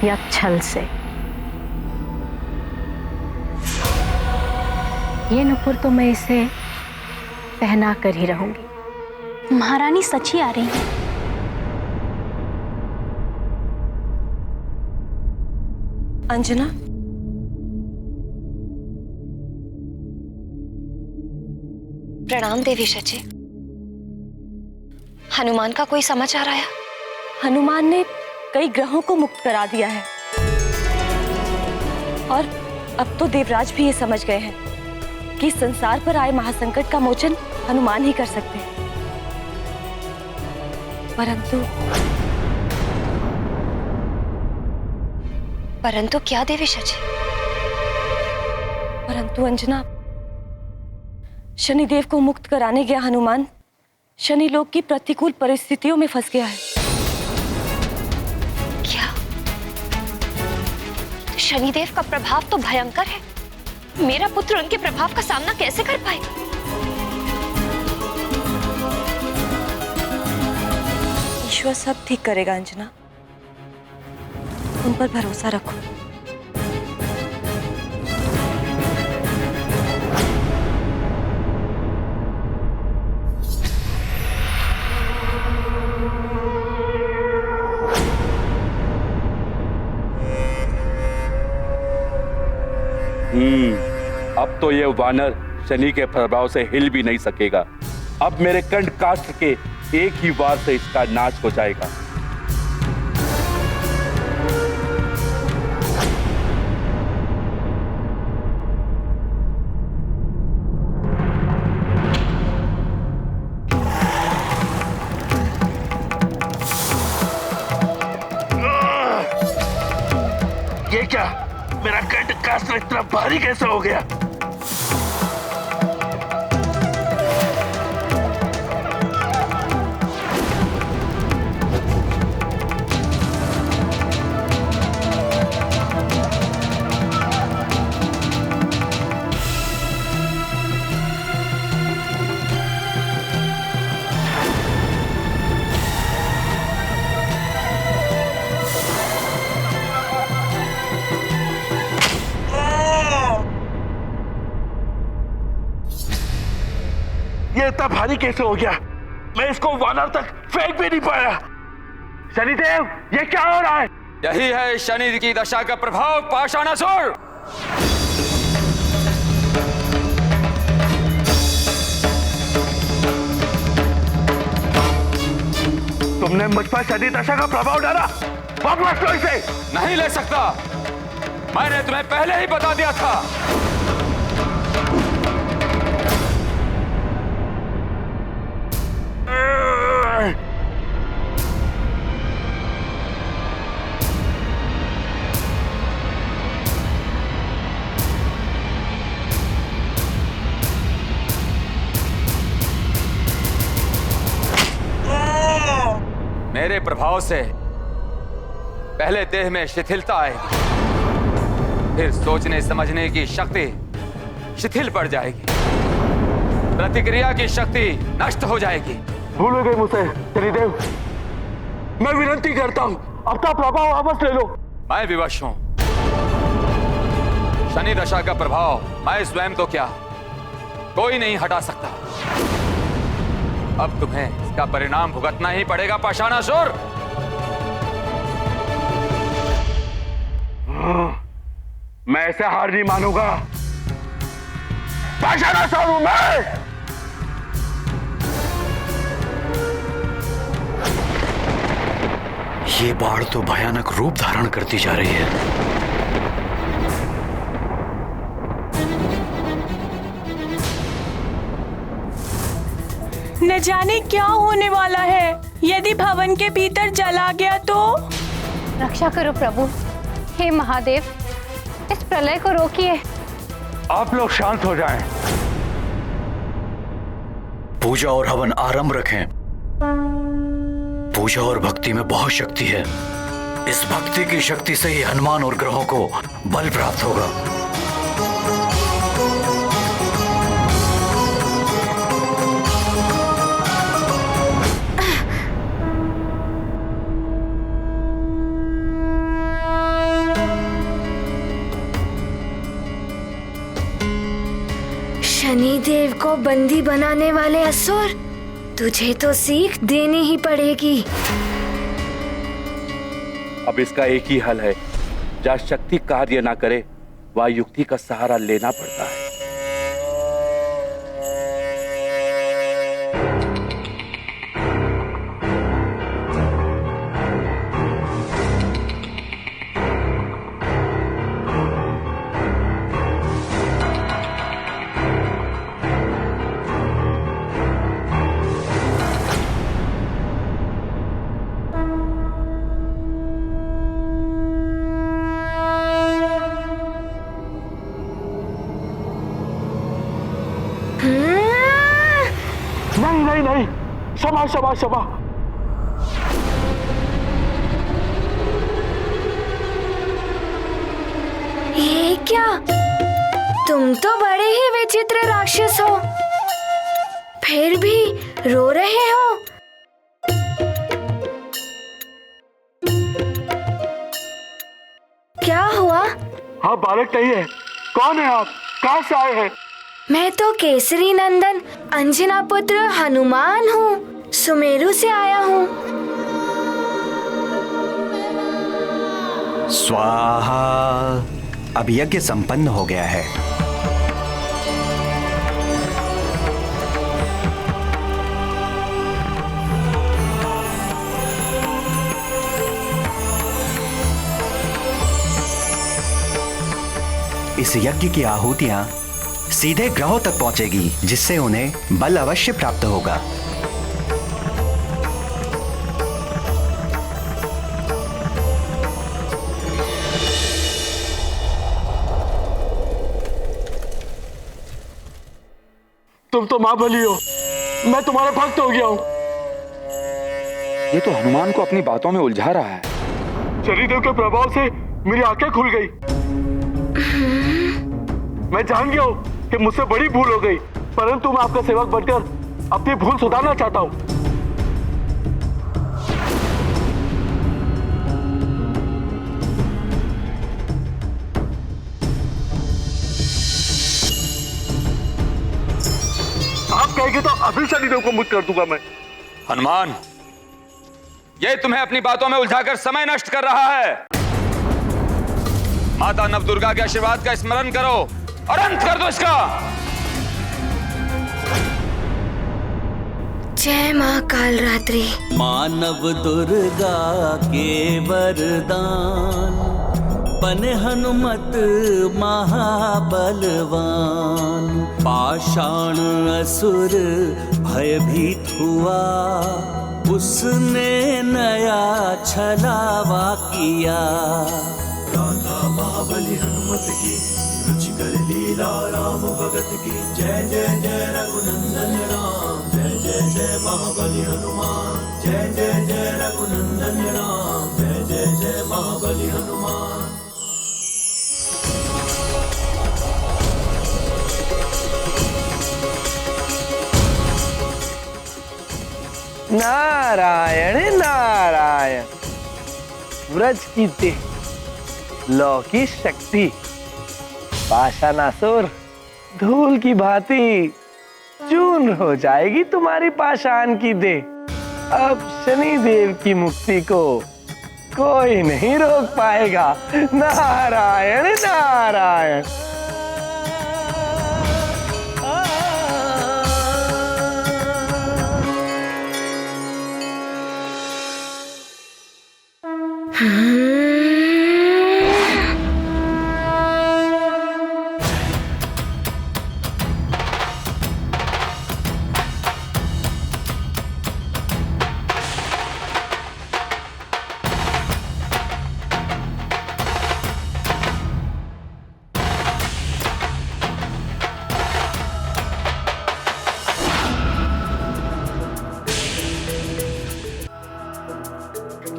या छल से। ये नुपुर तो मैं इसे पहना कर ही रहूंगी। महारानी सच ही आ रही है। अंजना, प्रणाम देवी शची। हनुमान का कोई समाचार आया? हनुमान ने कई ग्रहों को मुक्त करा दिया है और अब तो देवराज भी ये समझ गए हैं कि संसार पर आए महासंकट का मोचन हनुमान ही कर सकते हैं। परंतु क्या देवी शची? परंतु अंजना, शनिदेव को मुक्त कराने गया हनुमान शनि लोक की प्रतिकूल परिस्थितियों में फंस गया है। क्या? शनिदेव का प्रभाव तो भयंकर है। मेरा पुत्र उनके प्रभाव का सामना कैसे कर पाए? ईश्वर सब ठीक करेगा अंजना, उन पर भरोसा रखो। अब तो ये वानर शनि के प्रभाव से हिल भी नहीं सकेगा। अब मेरे कंठ काष्ठ के एक ही वार से इसका नाश हो जाएगा। ये क्या? मेरा कंठ काष्ठ इतना भारी कैसे हो गया? ये इतना भारी कैसे हो गया? मैं इसको वानर तक फेंक भी नहीं पाया। शनिदेव, ये क्या हो रहा है? यही है शनि की दशा का प्रभाव पाषाणासुर। तुमने मुझ पर शनि दशा का प्रभाव डाला। वापस लो इसे। नहीं ले सकता, मैंने तुम्हें पहले ही बता दिया था। मेरे प्रभाव से पहले देह में शिथिलता आएगी, फिर सोचने समझने की शक्ति शिथिल पड़ जाएगी, प्रतिक्रिया की शक्ति नष्ट हो जाएगी। भूल गए मुझसे शनिदेव। मैं विनती करता हूं, अपना प्रभाव वापस ले लो। मैं विवश हूं। शनि दशा का प्रभाव मैं स्वयं तो क्या, कोई नहीं हटा सकता। अब तुम्हें इसका परिणाम भुगतना ही पड़ेगा पाषाणासुर। मैं ऐसे हार नहीं मानूंगा। पाषाणासुर हूं मैं। ये बाढ़ तो भयानक रूप धारण करती जा रही है। न जाने क्या होने वाला है। यदि भवन के भीतर जल आ गया तो? रक्षा करो प्रभु। हे महादेव, इस प्रलय को रोकिए। आप लोग शांत हो जाएं। पूजा और हवन आरंभ रखें। पूजा और भक्ति में बहुत शक्ति है। इस भक्ति की शक्ति से ही हनुमान और ग्रहों को बल प्राप्त होगा। शनिदेव को बंदी बनाने वाले असुर, तुझे तो सीख देनी ही पड़ेगी। अब इसका एक ही हल है, जहाँ शक्ति कार्य ना करे वहाँ युक्ति का सहारा लेना पड़ता है। नहीं नहीं नहीं, क्षमा क्षमा क्षमा। ये क्या? तुम तो बड़े ही विचित्र राक्षस हो, फिर भी रो रहे हो। क्या हुआ? हाँ, बालक नहीं है। कौन है आप? कहाँ से आए हैं? मैं तो केसरी नंदन अंजना पुत्र हनुमान हूँ, सुमेरु से आया हूँ। स्वाहा। अब यज्ञ संपन्न हो गया है। इस यज्ञ की आहुतियां सीधे ग्रहों तक पहुंचेगी, जिससे उन्हें बल अवश्य प्राप्त होगा। तुम तो महाबली हो, मैं तुम्हारा भक्त हो गया हूँ। ये तो हनुमान को अपनी बातों में उलझा रहा है। शनिदेव के प्रभाव से मेरी आंखें खुल गई। मैं जान गया हूँ कि मुझसे बड़ी भूल हो गई, परंतु मैं आपका सेवक बनकर अपनी भूल सुधारना चाहता हूँ। आप कहेंगे तो अभी शनिदेव को मुक्त कर दूंगा मैं। हनुमान, ये तुम्हें अपनी बातों में उलझाकर समय नष्ट कर रहा है। माता नवदुर्गा के आशीर्वाद का स्मरण करो और अंत कर दो इसका। जय माँ कालरात्रि। मानव दुर्गा के वरदान, बने हनुमत महाबलवान। पाषाण असुर भयभीत हुआ, उसने नया छलावा किया। गाथा महाबली हनुमत की, रुचिकर लीला राम भगत की। जय जय जय रघुनंदन राम, जय जय जय महाबली हनुमान। जय जय जय रघुनंदन राम, जय जय जय महाबली हनुमान। नारायण नारायण। व्रज की देह, लौ की शक्ति, पाषाणासुर धूल की भांति चूर्ण हो जाएगी तुम्हारी पाषाण की देह। अब शनिदेव की मुक्ति को कोई नहीं रोक पाएगा। नारायण नारायण।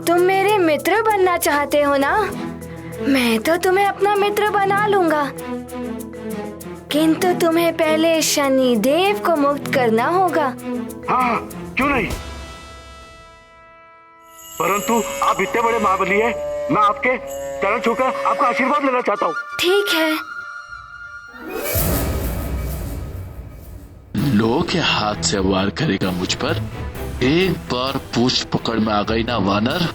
तुम मेरे मित्र बनना चाहते हो ना? मैं तो तुम्हें अपना मित्र बना लूंगा, किंतु तुम्हें पहले शनिदेव को मुक्त करना होगा। हाँ, क्यों नहीं? परंतु आप इतने बड़े महाबली हैं, मैं आपके चरण छूकर आपका आशीर्वाद लेना चाहता हूँ। ठीक है। लोहे के हाथ से वार करेगा मुझ पर। एक बार पूछ पकड़ में आ गई ना वानर,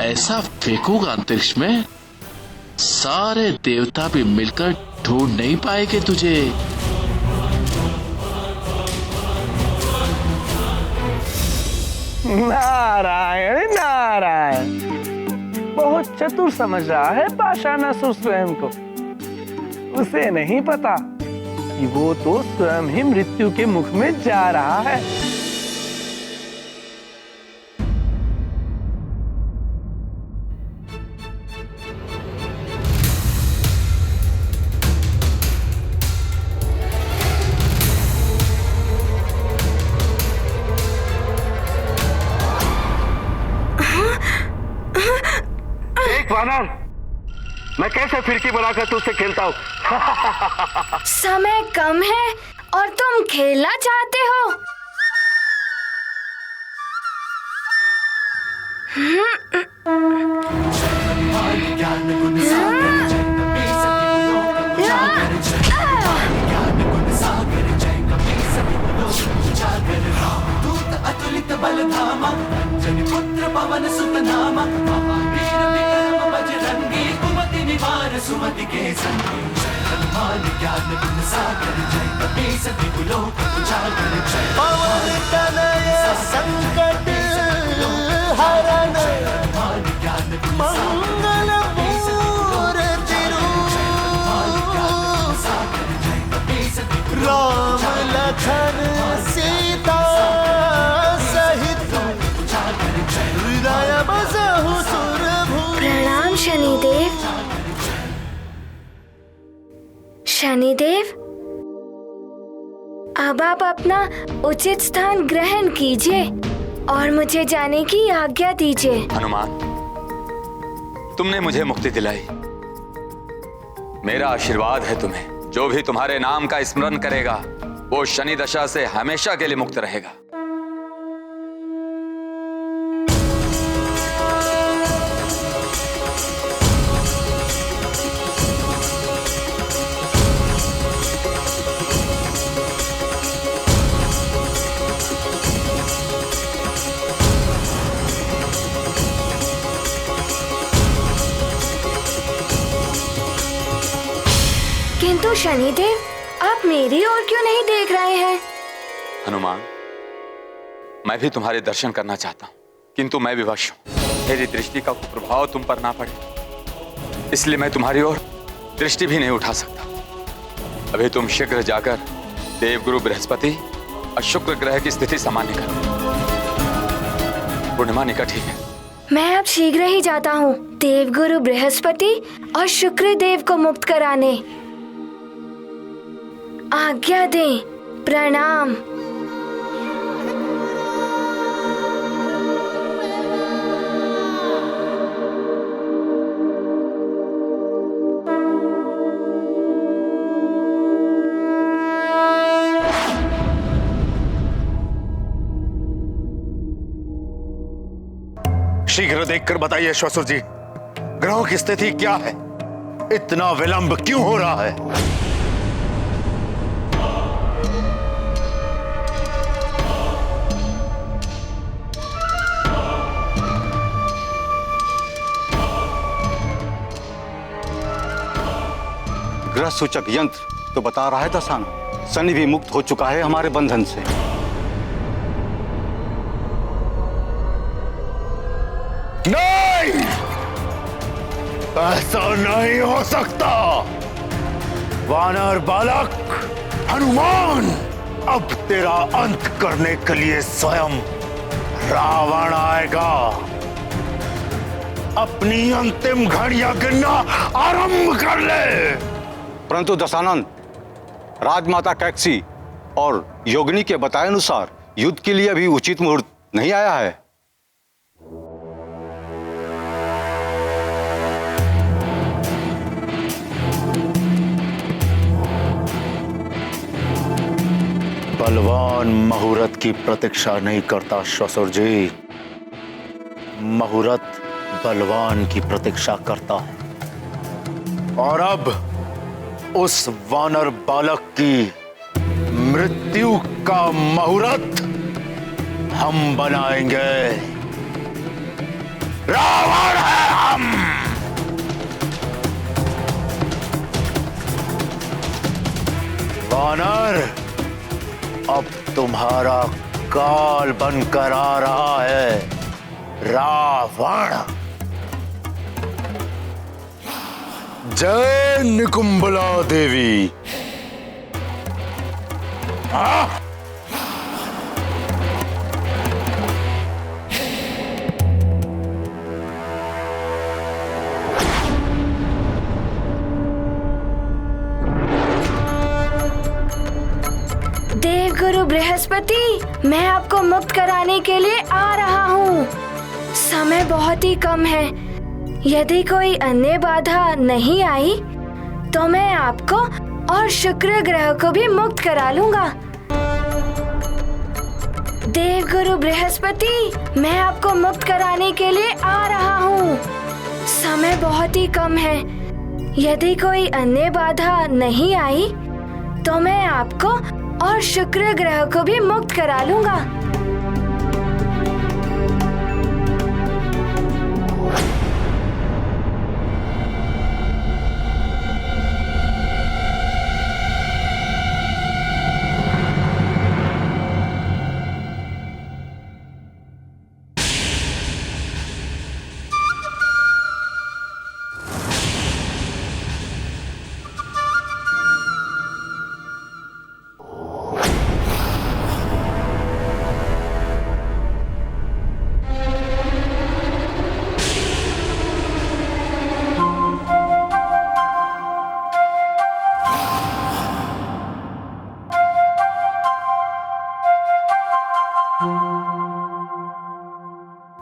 ऐसा फेंकूंगा अंतरिक्ष में सारे देवता भी मिलकर ढूंढ नहीं पाएंगे तुझे। नारायण नारायण, बहुत चतुर समझ रहा है पाषाणासुर स्वयं को। उसे नहीं पता कि वो तो स्वयं ही मृत्यु के मुख में जा रहा है। वानर, मैं कैसे फिरकी बनाकर तुझसे खेलता हूँ? समय कम है और तुम खेलना चाहते हो? अतुलित बलधामा जनिपुत्र पवन सुत नामा महावीर विक्रम बजरंगी कुमति निवार सुमति के संगी हनुमान ज्ञान गुण सागर जय कपीस त्रिलोक उजागर जय पवन तनय संकट हरण मंगल मूर्ति राम लखन सीता प्रणाम शनिदेव। शनिदेव, अब आप अपना उचित स्थान ग्रहण कीजिए और मुझे जाने की आज्ञा दीजिए। हनुमान, तुमने मुझे मुक्ति दिलाई, मेरा आशीर्वाद है तुम्हें। जो भी तुम्हारे नाम का स्मरण करेगा वो शनि दशा से हमेशा के लिए मुक्त रहेगा। किंतु शनिदेव, आप मेरी ओर क्यों नहीं देख रहे हैं? हनुमान, मैं भी तुम्हारे दर्शन करना चाहता हूँ, किंतु मैं विवश हूँ। मेरी दृष्टि का प्रभाव तुम पर ना पड़े, इसलिए मैं तुम्हारी ओर दृष्टि भी नहीं उठा सकता। अभी तुम शीघ्र जाकर देवगुरु बृहस्पति और शुक्र ग्रह की स्थिति सामान्य करो। पूर्णिमा निकट ही है। मैं अब शीघ्र ही जाता हूँ देवगुरु बृहस्पति और शुक्र देव को मुक्त कराने। आज्ञा दें। प्रणाम। शीघ्र देखकर बताइए श्वशुर जी, ग्रहों की स्थिति क्या है? इतना विलंब क्यों हो रहा है? ग्रह सूचक यंत्र तो बता रहा है दशानन, शनि भी मुक्त हो चुका है हमारे बंधन से। नहीं, ऐसा नहीं हो सकता। वानर बालक हनुमान, अब तेरा अंत करने के लिए स्वयं रावण आएगा। अपनी अंतिम घड़ियां गिनना आरंभ कर ले। परंतु दशानन, राजमाता कैकसी और योगिनी के बताए अनुसार युद्ध के लिए अभी उचित मुहूर्त नहीं आया है। बलवान मुहूर्त की प्रतीक्षा नहीं करता श्वशुर जी, मुहूर्त बलवान की प्रतीक्षा करता है। और अब उस वानर बालक की मृत्यु का मुहूर्त हम बनाएंगे। रावण है हम। वानर, अब तुम्हारा काल बनकर आ रहा है रावण। जय निकुंभला देवी। देवगुरु बृहस्पति, मैं आपको मुक्त कराने के लिए आ रहा हूँ। समय बहुत ही कम है। यदि कोई अन्य बाधा नहीं आई तो मैं आपको और शुक्र ग्रह को भी मुक्त करा लूंगा। देवगुरु बृहस्पति, मैं आपको मुक्त कराने के लिए आ रहा हूँ। समय बहुत ही कम है। यदि कोई अन्य बाधा नहीं आई तो मैं आपको और शुक्र ग्रह को भी मुक्त करा लूंगा।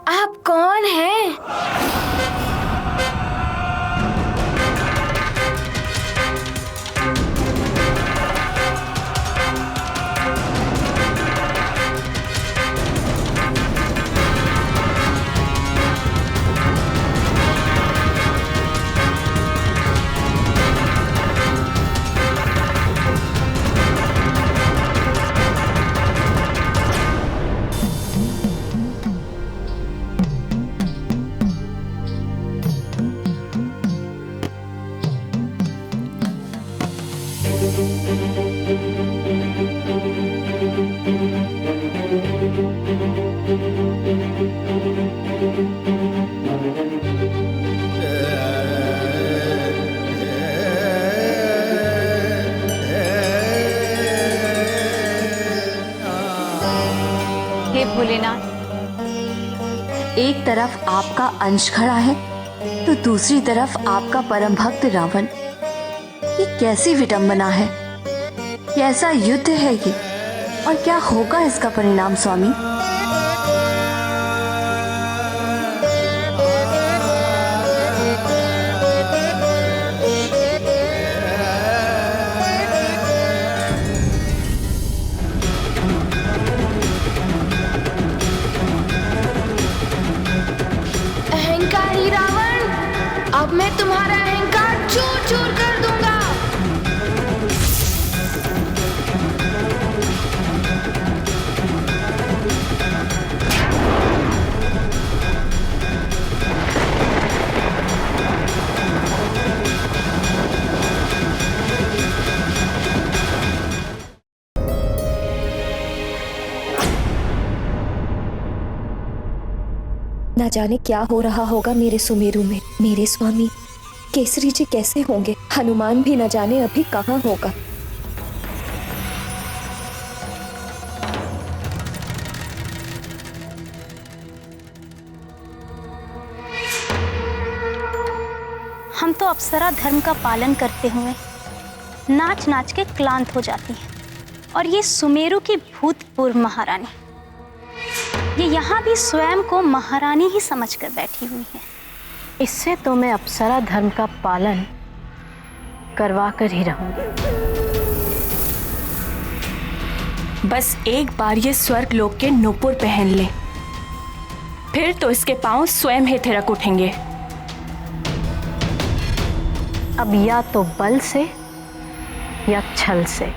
आप कौन हैं? हे भोलेनाथ, एक तरफ आपका अंश खड़ा है तो दूसरी तरफ आपका परम भक्त रावण। ये कैसी विडंबना है? कैसा युद्ध है ये? और क्या होगा इसका परिणाम स्वामी? अहंकारी रावण, अब मैं तुम्हारा अहंकार चूर चूर कर दूंगा। ना जाने क्या हो रहा होगा मेरे सुमेरु में। मेरे स्वामी केसरी जी कैसे होंगे? हनुमान भी न जाने अभी कहाँ होगा। हम तो अप्सरा धर्म का पालन करते हुए नाच नाच के क्लांत हो जाती हैं, और ये सुमेरु की भूतपूर्व महारानी, ये यहाँ भी स्वयं को महारानी ही समझकर बैठी हुई है। इससे तो मैं अप्सरा धर्म का पालन करवा कर ही रहूंगी। बस एक बार ये स्वर्ग लोक के नूपुर पहन ले, फिर तो इसके पांव स्वयं ही थिरक उठेंगे। अब या तो बल से या छल से।